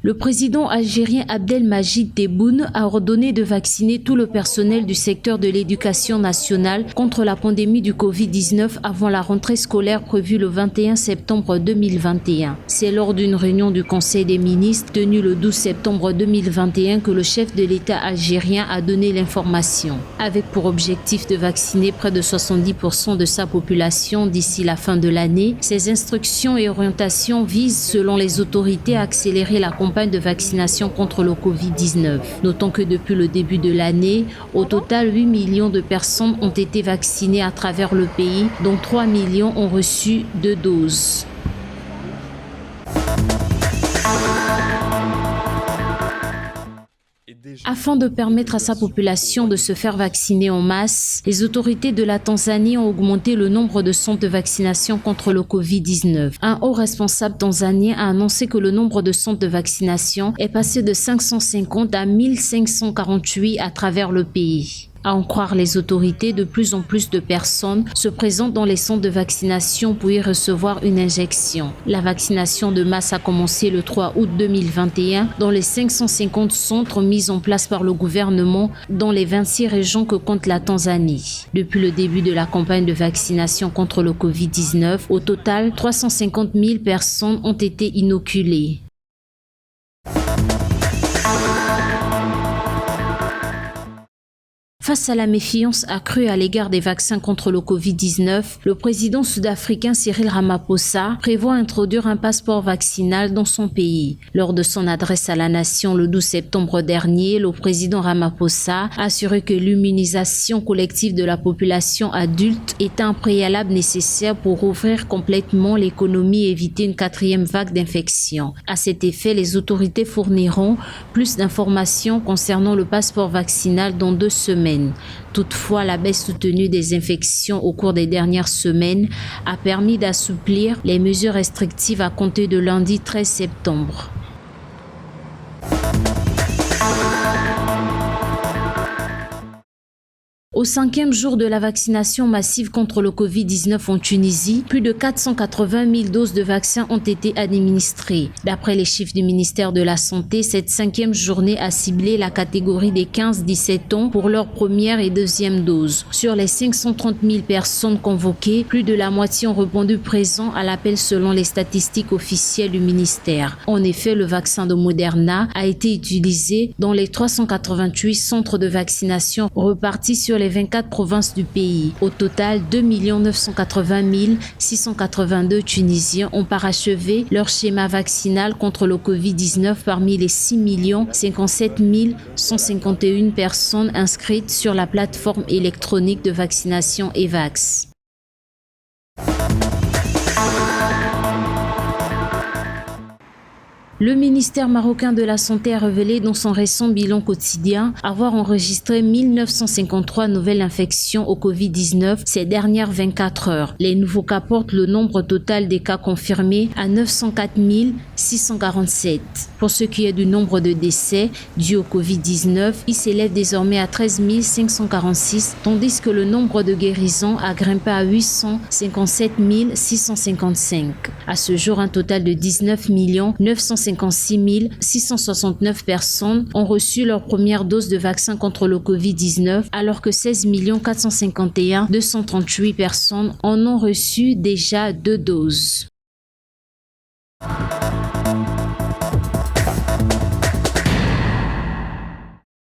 Le président algérien Abdelmadjid Tebboune a ordonné de vacciner tout le personnel du secteur de l'éducation nationale contre la pandémie du Covid-19 avant la rentrée scolaire prévue le 21 septembre 2021. C'est lors d'une réunion du Conseil des ministres tenue le 12 septembre 2021 que le chef de l'État algérien a donné l'information, avec pour objectif de vacciner près de 70% de sa population d'ici la fin de l'année. Ces instructions et orientations visent, selon les autorités, à accélérer la campagne de vaccination contre le Covid-19. Notons que depuis le début de l'année, au total 8 millions de personnes ont été vaccinées à travers le pays, dont 3 millions ont reçu 2 doses. Afin de permettre à sa population de se faire vacciner en masse, les autorités de la Tanzanie ont augmenté le nombre de centres de vaccination contre le Covid-19. Un haut responsable tanzanien a annoncé que le nombre de centres de vaccination est passé de 550 à 1548 à travers le pays. À en croire les autorités, de plus en plus de personnes se présentent dans les centres de vaccination pour y recevoir une injection. La vaccination de masse a commencé le 3 août 2021 dans les 550 centres mis en place par le gouvernement dans les 26 régions que compte la Tanzanie. Depuis le début de la campagne de vaccination contre le Covid-19, au total, 350 000 personnes ont été inoculées. Face à la méfiance accrue à l'égard des vaccins contre le Covid-19, le président sud-africain Cyril Ramaphosa prévoit introduire un passeport vaccinal dans son pays. Lors de son adresse à la nation le 12 septembre dernier, le président Ramaphosa a assuré que l'immunisation collective de la population adulte est un préalable nécessaire pour rouvrir complètement l'économie et éviter une 4e vague d'infection. À cet effet, les autorités fourniront plus d'informations concernant le passeport vaccinal dans 2 semaines. Toutefois, la baisse soutenue des infections au cours des dernières semaines a permis d'assouplir les mesures restrictives à compter de lundi 13 septembre. Au 5e jour de la vaccination massive contre le Covid-19 en Tunisie, plus de 480 000 doses de vaccins ont été administrées. D'après les chiffres du ministère de la Santé, cette 5e journée a ciblé la catégorie des 15-17 ans pour leur première et deuxième dose. Sur les 530 000 personnes convoquées, plus de la moitié ont répondu présent à l'appel selon les statistiques officielles du ministère. En effet, le vaccin de Moderna a été utilisé dans les 388 centres de vaccination repartis sur les 24 provinces du pays. Au total, 2 980 682 Tunisiens ont parachevé leur schéma vaccinal contre le Covid-19 parmi les 6 57 151 personnes inscrites sur la plateforme électronique de vaccination EVAX. Le ministère marocain de la Santé a révélé dans son récent bilan quotidien avoir enregistré 1953 nouvelles infections au Covid-19 ces dernières 24 heures. Les nouveaux cas portent le nombre total des cas confirmés à 904 647. Pour ce qui est du nombre de décès dus au Covid-19, il s'élève désormais à 13 546, tandis que le nombre de guérisons a grimpé à 857 655. À ce jour, un total de 19 956 669 personnes ont reçu leur première dose de vaccin contre le Covid-19, alors que 16 451 238 personnes en ont reçu déjà 2 doses.